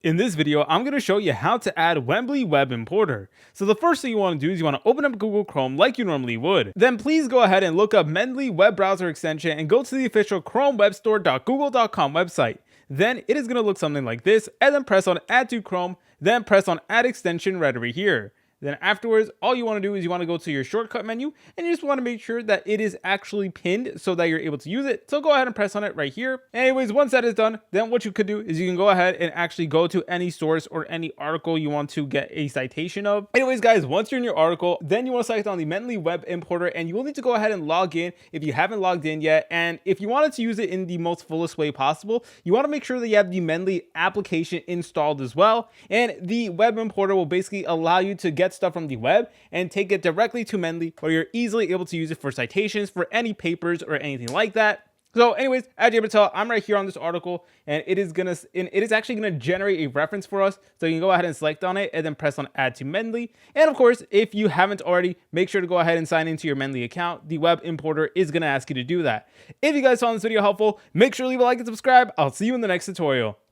In this video, I'm going to show you how to add Mendeley Web Importer. So the first thing you want to do is you want to open up Google Chrome like you normally would. Then please go ahead and look up Mendeley Web Browser extension and go to the official chromewebstore.google.com website. Then it is going to look something like this, and then press on Add to Chrome, then press on Add Extension right over here. Then afterwards, all you want to do is you want to go to your shortcut menu and you just want to make sure that it is actually pinned so that you're able to use it. So go ahead and press on it right here. Anyways, once that is done, then what you could do is you can go ahead and actually go to any source or any article you want to get a citation of. Anyways, guys, once you're in your article, then you want to select on the Mendeley Web Importer and you will need to go ahead and log in if you haven't logged in yet. And if you wanted to use it in the most fullest way possible, you want to make sure that you have the Mendeley application installed as well. And the web importer will basically allow you to get stuff from the web and take it directly to Mendeley, where you're easily able to use it for citations, for any papers or anything like that. So anyways, as you're able to tell, I'm right here on this article and it is actually going to generate a reference for us. So you can go ahead and select on it and then press on Add to Mendeley. And of course, if you haven't already, make sure to go ahead and sign into your Mendeley account. The web importer is going to ask you to do that. If you guys found this video helpful, make sure to leave a like and subscribe. I'll see you in the next tutorial.